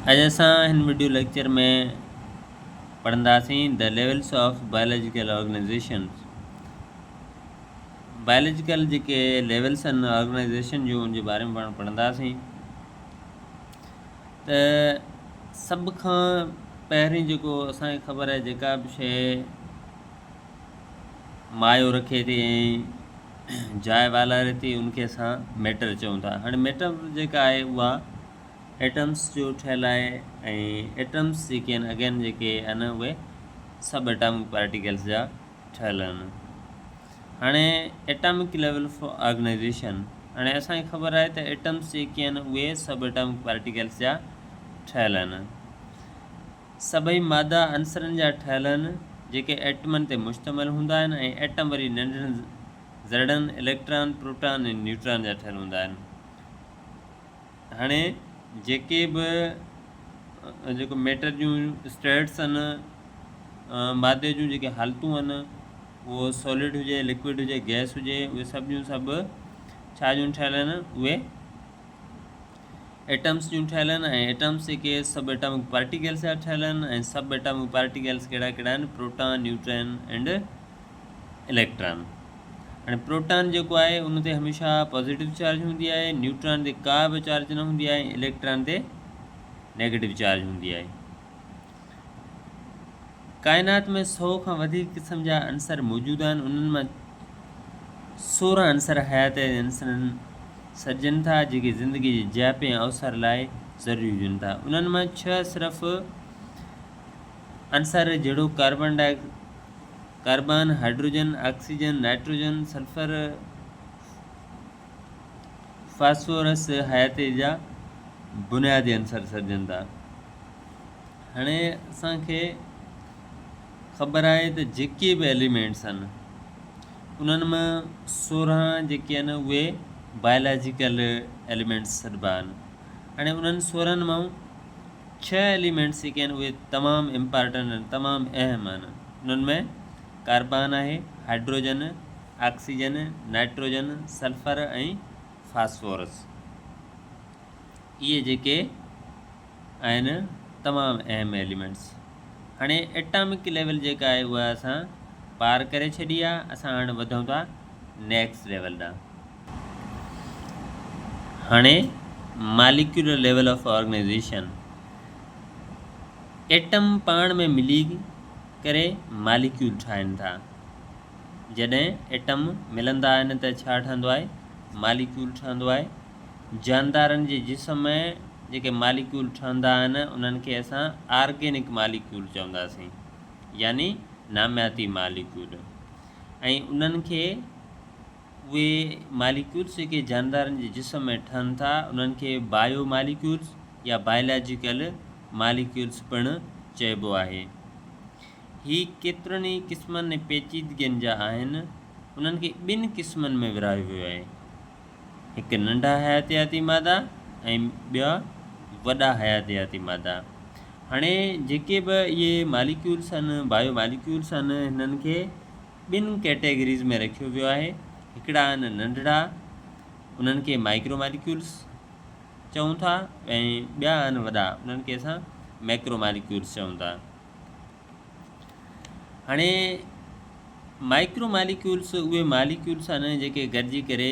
अॼु असां हिन वीडियो लेक्चर में पढ़ंदासीं the levels of biological organisations. Biological जेके लेवल्स आहिनि ऑर्गेनाइजेशन जूं उन जे बारे में पाण पढ़ंदासीं। त सभ खां पहिरीं जेको असांखे ख़बर आहे, जेका बि शइ मायो रखे थी ऐं जाइ वालारे थी उनखे असां मैटर चऊं था। हाणे मैटर जेका आहे उहा एटम्स जो ठहियलु आहे ऐं एटम्स जेके आहिनि अगेन जेके आहिनि उहे सब एटॉमिक पार्टिकल्स जा ठहियलु आहिनि। हाणे एटॉमिक लेवल फॉर ऑर्गेनाइजेशन, हाणे असांखे ख़बर आहे त एटम्स जेके आहिनि उहे सब एटॉमिक पार्टिकल्स जा ठहियलु आहिनि। सभई मादा अंसरनि जा ठहियलु आहिनि जेके एटमनि ते मुश्तमिल हूंदा आहिनि ऐं एटम वरी नंढड़नि ज़रड़नि इलेक्ट्रॉन प्रोटॉन ऐं न्यूट्रॉन जा ठहियलु हूंदा आहिनि। हाणे जेके बि जेको मैटर जूं स्टेट्स आहिनि, मादे जूं जेके हालतूं आहिनि, उहो सॉलिड हुजे, लिक्विड हुजे, गैस हुजे, उहे सभु जूं सभु छा जूं ठहियलु आहिनि, उहे एटम्स जूं ठहियलु आहिनि। ऐं एटम्स जेके सब एटॉमिक पार्टिकल्स जा ठहियलु आहिनि ऐं सब एटॉमिक पार्टिकल्स कहिड़ा कहिड़ा आहिनि, प्रोटॉन, न्यूट्रॉन एंड इलेक्ट्रॉन। हाणे प्रोटॉन जेको आहे उन ते हमेशह पॉजिटिव चार्ज हूंदी आहे, न्यूट्रॉन ते का बि चार्ज न हूंदी आहे, इलेक्ट्रॉन ते नेगेटिव चार्ज हूंदी आहे। काइनात में 100 खां वधीक क़िस्म जा अंसर मौजूदु आहिनि। उन्हनि मां 16 अंसर हयात अंसरनि सॾजनि था जेके ज़िंदगी जे जाइप ऐं अवसर लाइ ज़रूरी हुजनि था। उन्हनि मां 6 सिर्फ़ु अंसर जहिड़ो carbon, hydrogen, oxygen, nitrogen, sulphur, phosphorus हयात जा बुनियादी अंसर सॾजनि था। हाणे असांखे ख़बर आहे त जेके बि एलिमेंट्स आहिनि उन्हनि मां 16 जेके आहिनि उहे बायोलॉजिकल एलिमेंट्स सॾिबा आहिनि। हाणे उन्हनि 16 मां 6 एलिमेंट्स जेके आहिनि उहे तमामु इम्पॉर्टेंट आहिनि, तमामु अहम आहिनि। उन्हनि में कार्बन आहे, हाइड्रोजन, ऑक्सीजन, नाइट्रोजन, सल्फर ऐं फास्फोरस, इहे जेके आहिनि तमामु अहम एलिमेंट्स। हाणे एटॉमिक लेवल जेका आहे उहा असां पार करे छॾी आहे। असां हाणे वधूं था नेक्स्ट लेवल ॾांहुं। हाणे molecular level of organisation. Atom पाण में मिली करे मॉलिक्यूल ठाहिनि था। जॾहिं एटम मिलंदा आहिनि त छा ठहंदो आहे, मॉलिक्यूल ठहंदो आहे। जानदारनि जे जिस्म में जेके मॉलिक्यूल ठहंदा आहिनि उन्हनि खे असां ऑर्गेनिक मॉलिक्यूल चवंदासीं, यानी नामियाती मॉलिक्यूल। ऐं उन्हनि खे उहे मॉलिक्यूल्स जेके जानदारनि जे जिस्म में ठहनि था उन्हनि खे बायो मॉलिक्यूल्स या बायोलॉजिकल मॉलिक्यूल्स पिणु चइबो आहे। ही केतिरनि ई क़िस्मनि ऐं पेचीदगियुनि जा आहिनि। उन्हनि खे 2 क़िस्मनि में विरहायो वियो आहे, हिकु नंढा हयातियाती मादा ऐं ॿिया वॾा हयातियाती मादा। हाणे जेके बि इहे मॉलिक्यूल्स आहिनि, बायो मॉलिक्यूल्स आहिनि, हिननि खे 2 कैटेगरीज़ में रखियो वियो आहे। हिकिड़ा आहिनि नंढड़ा, उन्हनि खे माइक्रो मॉलिक्यूल्स चऊं था, ऐं ॿिया आहिनि वॾा, उन्हनि खे असां मैक्रो मॉलिक्यूल्स चऊं था। हाणे माइक्रो मॉलिक्यूल्स उहे मॉलिक्यूल्स आहिनि जेके गॾिजी करे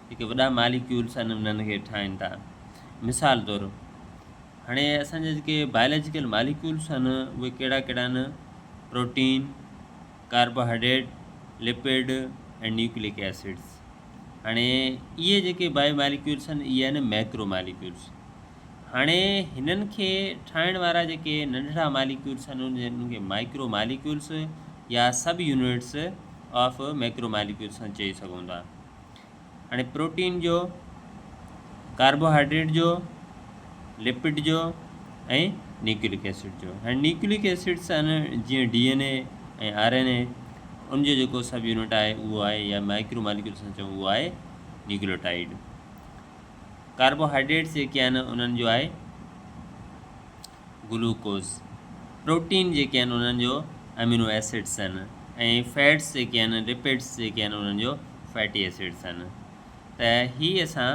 जेके वॾा मॉलिक्यूल्स आहिनि उन्हनि खे ठाहिनि था। मिसाल तौरु हाणे असांजा जेके बायोलॉजिकल मॉलिक्यूल्स आहिनि उहे कहिड़ा कहिड़ा आहिनि, प्रोटीन, कार्बोहाइड्रेट, लिपिड ऐं न्यूक्लिक एसिड्स। हाणे इहे जेके बायो मॉलिक्यूल्स आहिनि इहे आहिनि मैक्रो मॉलिक्यूल्स। हाणे हिननि खे ठाहिण वारा जेके नंढड़ा मॉलिक्यूल्स आहिनि उन्हनि खे माइक्रो मॉलिक्यूल्स या सब यूनिट्स ऑफ मैक्रो मॉलिक्यूल्स चई सघूं था। हाणे प्रोटीन जो, कार्बोहाइड्रेट जो, लिपिड जो ऐं न्यूक्लिक एसिड जो। हाणे न्यूक्लिक एसिड्स आहिनि जीअं DNA ऐं RNA, उनजो जेको सब यूनिट आहे उहो आहे, या माइक्रो मॉलिक्यूल्स चऊं उहो आहे न्यूक्लियोटाइड। कार्बोहाइड्रेट्स जेके आहिनि उन्हनि जो आहे ग्लूकोज। प्रोटीन जेके आहिनि उन्हनि जो अमीनो एसिड्स आहिनि, ऐं फैट्स जेके आहिनि, लिपिड्स जेके आहिनि उन्हनि जो फैटी एसिड्स आहिनि। त ही असां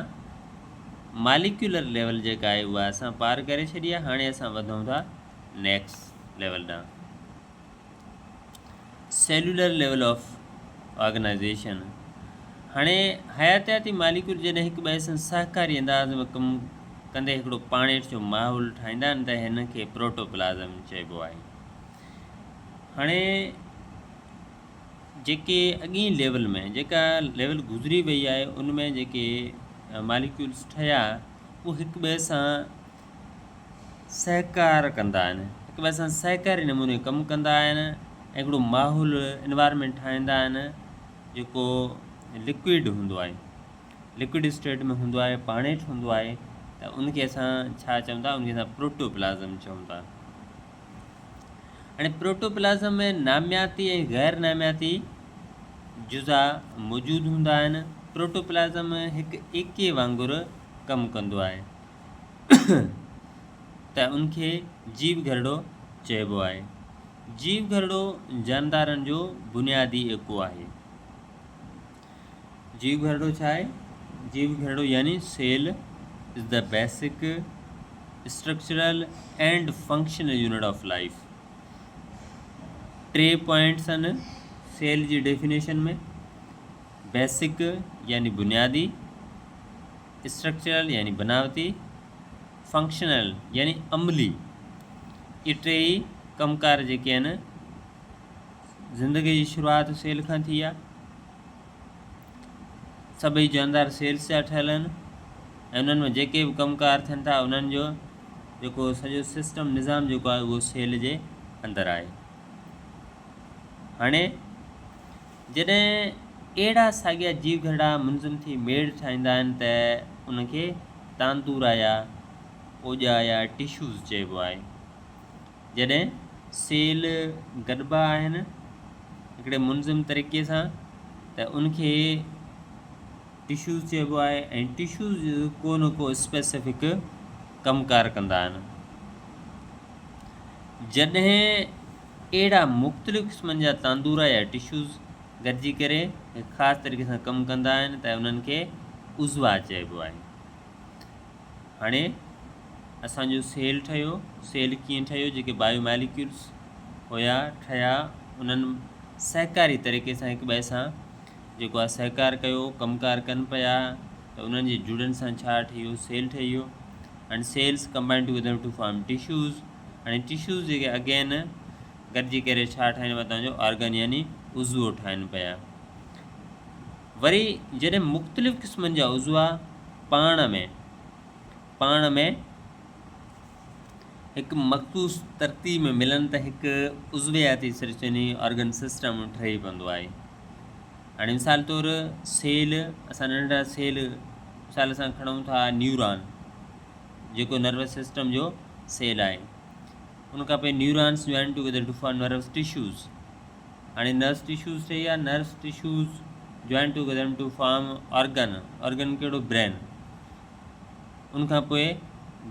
मालिक्यूलर लेवल जेका आहे उहा असां पार करे छॾी आहे। हाणे असां वधूं था नेक्स्ट लेवल ॾांहुं, सेल्युलर लेवल ऑफ ऑर्गेनाइजेशन। हाणे हयातियाती मालिक्यूल जॾहिं हिक ॿिए सां सहकारी अंदाज़ में कमु कंदे हिकिड़ो पाणेठि जो माहौल ठाहींदा आहिनि त हिन खे प्रोटोप्लाज़म चइबो आहे। हाणे जेके अॻी लेवल में जेका लेवल गुज़री वई आहे उन में जेके मालिक्यूल्स ठहिया उहे हिक ॿिए सां सहकार कंदा आहिनि, हिक ॿिए सां सहकारी नमूने कमु कंदा आहिनि ऐं हिकिड़ो माहौल इन्वायरमेंट ठाहींदा आहिनि जेको लिक्विड हूंदो आहे, लिक्विड स्टेट में हूंदो आहे, पाणेठि हूंदो आहे, त उनखे असां छा चऊं था, उनखे असां प्रोटोप्लाज़म चऊं था। हाणे प्रोटोप्लाज़म में नामियाती ऐं गैर नामियाती जुज़ा मौजूदु हूंदा आहिनि। प्रोटोप्लाज़म हिकु एके वांगुरु कमु कंदो आहे त उनखे जीव घरड़ो चइबो आहे। जीव घरड़ो जानदारनि जो बुनियादी एको आहे। जीव घरड़ो छा आहे? जीव घरड़ो यानी cell is the basic structural and functional unit of life. 3 points आहिनि सेल जी डेफिनेशन में, बेसिक यानी बुनियादी, स्ट्रक्चरल यानी बनावटी, फंक्शनल यानी अमली। ये टे ई कमकार जेके आहिनि ज़िंदगी जी शुरूआति सेल खां थी आहे। सभई जानदार सेल्स जा ठहियल आहिनि ऐं उन्हनि में जेके बि कमकार थियनि था उन्हनि जो जेको सॼो सिस्टम निज़ाम जेको आहे उहो सेल जे अंदरि आहे। हाणे जॾहिं अहिड़ा साॻिया जीव घरड़ा मुंज़िम थी मेड़ ठाहींदा आहिनि त उनखे तांतूरा या ओॼा या टिश्यूज़ चइबो आहे। जॾहिं सेल गॾिबा आहिनि हिकिड़े मुंज़िम तरीक़े सां त उनखे टिश्यूज़ चइबो आहे ऐं टिश्यूज़ को न को स्पेसिफिक कमकार कंदा आहिनि। जॾहिं अहिड़ा मुख़्तलिफ़ क़िस्मनि जा तांदूरा या टिश्यूज़ गॾिजी करे हिकु ख़ासि तरीक़े सां कमु कंदा आहिनि त उन्हनि खे उज़वा चइबो आहे। हाणे असांजो सेल ठहियो, सेल कीअं ठहियो? जेके बायोमॉलिक्यूल्स हुया ठहिया उन्हनि सहकारी तरीक़े सां हिक ॿिए सां जेको आहे सहकार कयो, कमकार कनि पिया त उन्हनि जे जुड़नि सां छा ठही वियो? सेल ठही वियो। And cells combine together to form tissues. हाणे टिश्यूज़ जेके अगेन गॾिजी करे छा ठाहिनि पिया? तव्हांजो ऑर्गन यानी उज़वो ठाहिनि पिया। वरी जॾहिं मुख़्तलिफ़ क़िस्मनि जा उज़वा पाण में हिकु मख़सूस तरतीब में मिलनि त हिकु उज़वियाती सिस्टम ऑर्गन सिस्टम ठही पवंदो आहे। हाणे मिसाल तौरु सेल, असां नंढा सेल मिसाल सां खणूं था न्यूरॉन जेको नर्वस सिस्टम जो सेल आहे। उनखां पोइ neurons join together to form nervous tissues. हाणे नर्वस टिश्यूज़ ठही आहे, nervous tissues join together to form organ. Organ कहिड़ो? ब्रेन। उनखां पोइ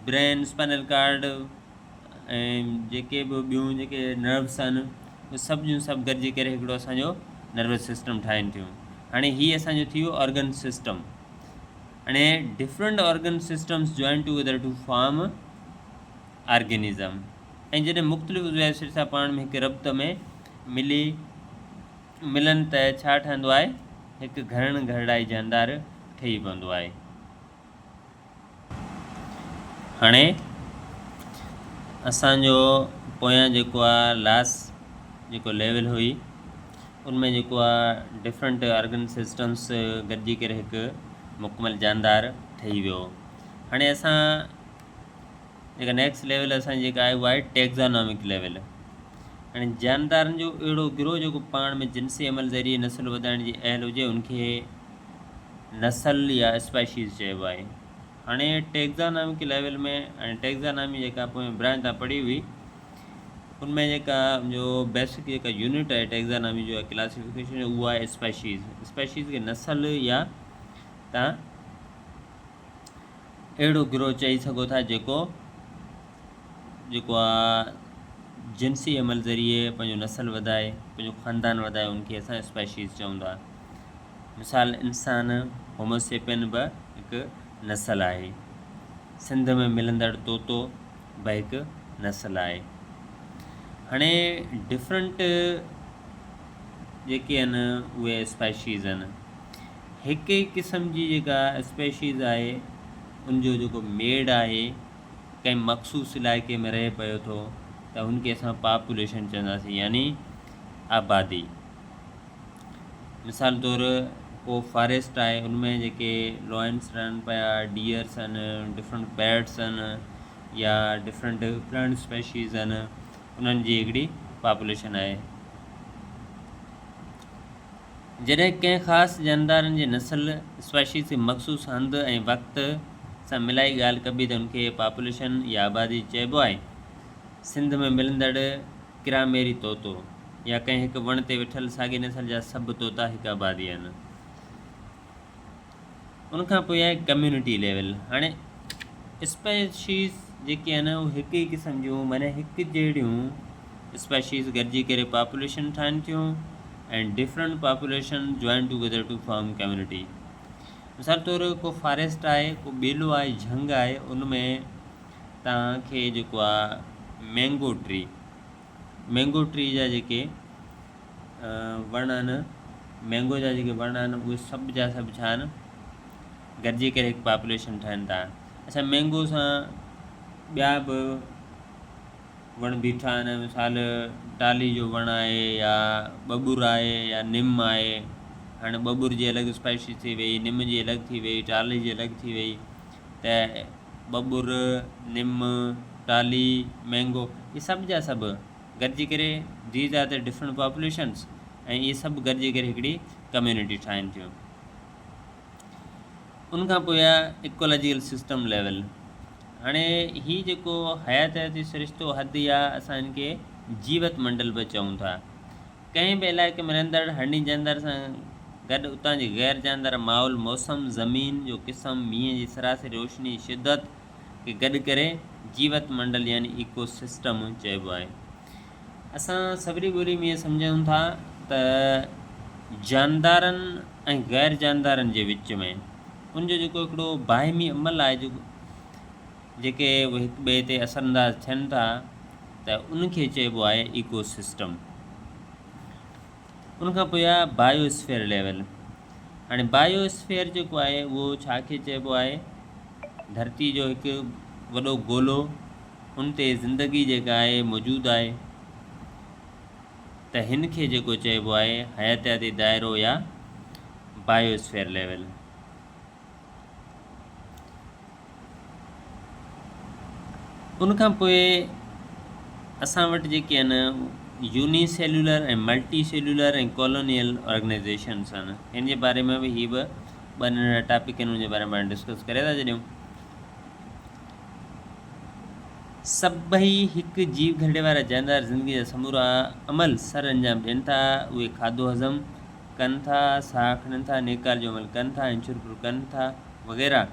ब्रेन, स्पाइनल कार्ड ऐं जेके बि ॿियूं जेके नर्व्स आहिनि उहे सभु जूं सभु गॾिजी करे हिकिड़ो असांजो नर्वस सिस्टम ठाहिनि थियूं। हाणे हीअ असांजो थी वियो ऑर्गन सिस्टम। हाणे different organ systems join together to form organism. ऐं जॾहिं मुख़्तलिफ़ उज़वा सां पाण में हिकु रब्त में मिलनि त छा ठहंदो आहे? हिकु घणनि घरड़ाई जानदार ठही पवंदो आहे। हाणे असांजो पोयां जेको आहे लास्ट जेको लेवल हुई उनमें जेको आहे डिफरेंट ऑर्गन सिस्टम्स गॾिजी करे हिकु मुकमल जानदार ठही वियो। हाणे असां जेका नेक्स्ट लेवल असांजी जेका आहे उहा आहे टैक्ज़ोनॉमिक लेवल। हाणे जानदारनि जो अहिड़ो गिरोह जेको पाण में जिनसी अमल ज़रिए नस्ल वधाइण जी अहल हुजे उनखे नस्ल या स्पेशीज़ चइबो आहे। हाणे टैक्ज़ोनॉमिक लेवल में हाणे टैक्ज़ोनॉमी जेका पोइ ब्रांच तव्हां पढ़ी हुई उनमें जेका जो बेसिक जेका यूनिट आहे टैक्ज़ोनॉमी जो क्लासिफिकेशन उहा आहे स्पेशीज़। स्पेशीज़ खे नस्ल या तव्हां अहिड़ो गिरोह चई सघो था जेको आहे जिनसी अमल ज़रिए पंहिंजो नस्ल वधाए, पंहिंजो ख़ानदान वधाए, उनखे असां स्पेशीज़ चऊं था। मिसाल इंसान होमोसेपियन बि हिकु नस्ल आहे। सिंध में मिलंदड़ तोतो बि हिकु नस्ल आहे। हाणे डिफरेंट जेके आहिनि उहे स्पेशीज़ आहिनि। हिकु ई क़िस्म जी जेका स्पेशीज़ आहे उनजो जेको मेड़ आहे कंहिं मख़सूस इलाइक़े में रहे पियो थो त हुनखे असां पॉपुलेशन चवंदासीं, यानी आबादी। मिसाल तौरु को फॉरेस्ट आहे, उनमें जेके लॉयन्स रहनि पिया, डियर्स आहिनि, डिफरेंट बैट्स आहिनि या डिफरेंट प्लांट स्पेशीज़ आहिनि, उन्हनि जी हिकिड़ी पॉपुलेशन आहे। जॾहिं कंहिं ख़ासि जानदारनि जी नस्ल स्पेशीज़ खे मख़सूस हंधि ऐं वक़्त सां मिलाई ॻाल्हि कबी त उनखे पॉपुलेशन या आबादी चइबो आहे। सिंध में मिलंदड़ किरामेरी तोतो या कंहिं हिकु वण ते वेठल साॻी नस्ल जा सभु तोता हिकु आबादी आहिनि। उनखां पोइ आहे कम्यूनिटी लेवल। हाणे स्पेशीज़ जेके आहिनि उहे हिकु ई क़िस्म जूं माना हिकु जहिड़ियूं स्पेशीज़ गॾिजी करे पॉपुलेशन ठाहिनि थियूं and different population join together to form community. मिसाल तौरु को फॉरेस्ट आहे, को ॿेलो आहे, झंग आहे, उनमें तव्हांखे जेको आहे मैंगो ट्री जा जेके वण आहिनि, मैंगो जा जेके वण आहिनि उहे सभु जा सभु छा आहिनि, गॾिजी करे हिकु पॉपुलेशन ठहनि था। अच्छा, मैंगो सां ॿिया बि वण बीठा आहिनि, मिसाल टाली जो वण आहे या बबुर आहे या निम आहे। हाणे बबुर जी अलॻि स्पेशीज़ थी वई, निम जी अलॻि थी वई, टाली जी अलॻि थी वई। त बबुर, निम, टाली, मैंगो इहे सभु जा सभु गॾिजी करे दीज आर द डिफरेंट पॉपुलेशन्स ऐं इहे सभु गॾिजी करे हिकिड़ी कम्यूनिटी ठाहिनि थियूं। उनखां पोइ आहे इकोलॉजिकल सिस्टम लेवल। हाणे हीउ जेको हयातियाती सिरिश्तो हद या असां हिनखे जीवत मंडल बि चऊं था। कंहिं बि इलाइक़े में रहंदड़ हंडी जानदार सां गॾु उतां जी गैर जानदार माहौल, मौसम, ज़मीन जो क़िस्म, मींहं जी सरासरी रोशनी शिदत खे गॾु करे जीवत मंडल यानी इकोसिस्टम चइबो आहे। असां सवरी ॿोली में इहे सम्झूं था त जानदारनि ऐं गैर जानदारनि जे विच में उनजो जेको हिकिड़ो बाहिमी अमल आहे, जेके उहे हिक ॿिए ते असरअंदाज़ थियनि था, त उनखे चइबो आहे इकोसिस्टम। उनखां पोइ आहे बायोस्फीयर लेवल। हाणे बायोस्फीयर जेको आहे उहो छा खे चइबो आहे, धरती जो हिकु वॾो गोलो, उन ते ज़िंदगी जेका आहे मौजूदु आहे, त हिन खे जेको चइबो आहे हयातियाती दाइरो या बायोस्फीयर लेवल। उनखां पोइ असां वटि जेके आहिनि यूनिसेल्युलर ऐं मल्टी सेल्युलर ऐं कॉलोनियल ऑर्गेनाइज़ेशन्स आहिनि। हिन जे बारे में बि हीअ बि ॿ नंढा टॉपिक आहिनि, उनजे बारे में डिस्कस करे था छॾियूं। सभई हिकु जीव घड़े वारा जानदार ज़िंदगी जा समूरा अमल सर अंजाम ॾियनि था। उहे खाधो हज़म कनि था, साह खणनि था, नेकाल जो अमल कनि था, इंचुरपुर कनि था वग़ैरह।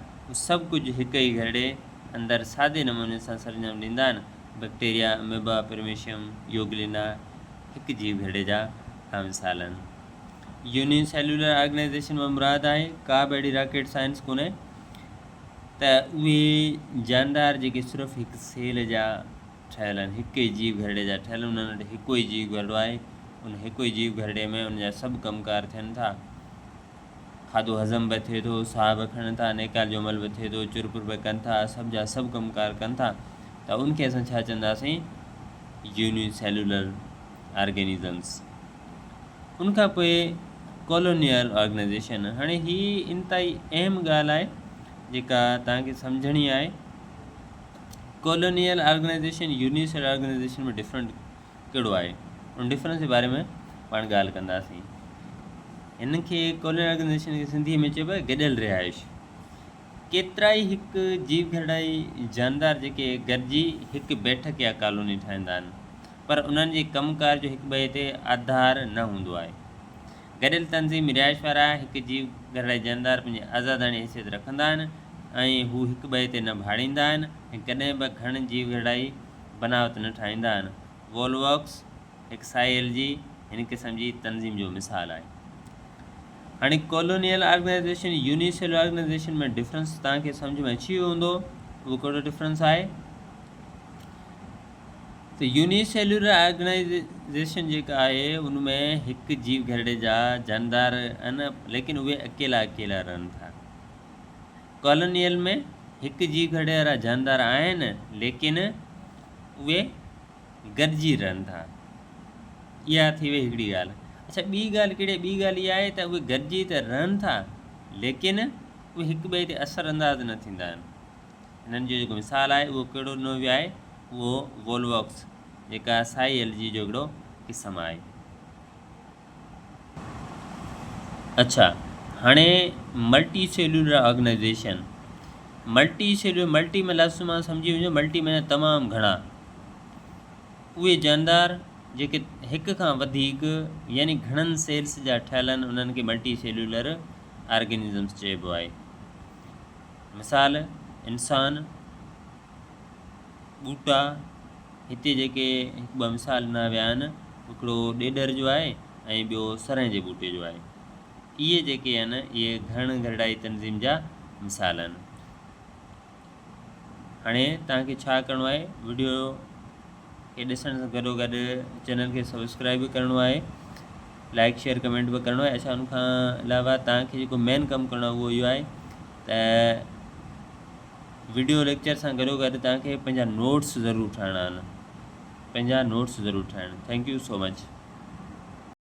सभु कुझु हिकु ई घड़े अंदरि सादे नमूने सां सरंजाम ॾींदा आहिनि। बैक्टीरिया, अमीबा, पेरमेशियम, योगलिना हिकु जीव घड़े जा का मिसाल आहिनि। यूनिसेल्युलर ऑर्गेनाइज़ेशन में मुराद आहे का बि अहिड़ी रॉकेट साइंस कोन्हे त उहे जानदार जेके सिर्फ़ु हिकु सेल जा ठहियल आहिनि, हिकु ई जीव घड़े जा ठहियल, उन्हनि वटि हिकु ई जीव घड़ो आहे। उन हिकु ई जीव घड़े में उनजा सभु कमकार थियनि था। खाधो हज़म बि थिए थो, साह बि खणनि था, नेकाल जो अमल बि थिए थो, चुरपुर बि कनि था, सभु जा सभु कमकार कनि था। त उनखे असां छा चवंदासीं, यूनिसेल्युलर ऑर्गेनिज़म्स। उनखां पोइ कॉलोनियल ऑर्गेनाइज़ेशन। हाणे हीअ इंतिहाई अहम ॻाल्हि आहे जेका तव्हांखे सम्झणी आहे। कॉलोनियल ऑर्गेनाइज़ेशन यूनिसेल्युलर ऑर्गेनाइज़ेशन में डिफरेंट कहिड़ो आहे, उन डिफरेंस जे बारे में पाण ॻाल्हि कंदासीं। हिन खे कॉलोनियल ऑर्गेनाइज़ेशन खे सिंधीअ में चइबो आहे गॾियल रिहाइश। केतिरा ई हिकु जीव घड़ाई जानदार जेके गॾिजी हिकु बैठक या कॉलोनी ठाहींदा आहिनि, पर उन्हनि जे कमकार जो हिकु ॿिए ते आधार न हूंदो आहे। गॾियल तंज़ीम रिहाइश वारा हिकु जीव घड़ाई जानदार पंहिंजी आज़ादाणी हैसियत रखंदा आहिनि ऐं हू हिकु ॿिए ते न भाड़ींदा आहिनि ऐं कॾहिं बि घणनि जीव घड़ाई बनावट न ठाहींदा आहिनि। वॉलवॉक्स हिकु साहिल जी हिन क़िस्म जी तंज़ीम जो मिसाल आहे। हाणे कॉलोनियल ऑर्गेनाइज़ेशन यूनिसेल्युलर ऑर्गेनाइज़ेशन में डिफरेंस तव्हांखे सम्झ में अची वियो हूंदो उहो कहिड़ो डिफरेंस आहे? त यूनिसेल्युलर ऑर्गेनाइजेशन जेका आहे उनमें हिकु जीव घरड़े जा जानदार आहिनि, लेकिन उहे अकेला रहनि था। कॉलोनियल में हिकु जीव घरड़े वारा जानदार आहिनि, लेकिन उहे गॾिजी रहनि था। इहा थी वई हिकिड़ी ॻाल्हि। अच्छा, ॿी ॻाल्हि कहिड़ी? ॿी ॻाल्हि इहा आहे त उहे गॾिजी त रहनि था, लेकिन उहे हिक ॿिए ते असर अंदाज़ न थींदा आहिनि। हिननि जो जेको मिसाल आहे उहो कहिड़ो ॾिनो वियो आहे? उहो वोल्वॉक्स जेका साई एलजी जो हिकिड़ो क़िस्म आहे। अच्छा, हाणे मल्टी सेल्युलर ऑर्गेनाइजेशन। मल्टी में लफ़्ज़ मां सम्झी वञो, मल्टी में तमामु घणा। उहे जानदार जेके हिक खां वधीक यानी घणनि सेल्स जा ठहियल आहिनि, उन्हनि खे मल्टी सेल्युलर ऑर्गेनिज़म्स चइबो आहे। मिसाल, इंसान, ॿूटा। हिते जेके हिकु ॿ मिसाल ॾिना विया आहिनि, हिकिड़ो ॾेॾर जो आहे ऐं ॿियो सरें जे ॿूटे जो आहे। इहे जेके आहिनि इहे घण घरड़ाई तनज़ीम जा मिसाल आहिनि। हाणे तव्हांखे छा करिणो आहे? वीडियो खे ॾिसण सां गॾोगॾु चैनल खे सब्सक्राइब बि करिणो आहे, लाइक शेयर कमेंट बि करिणो आहे। अच्छा, उनखां अलावा तव्हांखे जेको मेन कमु करिणो आहे उहो इहो आहे त वीडियो लेक्चर सां गॾोगॾु तव्हांखे पंहिंजा नोट्स ज़रूरु ठाहिणा आहिनि। Thank you so much.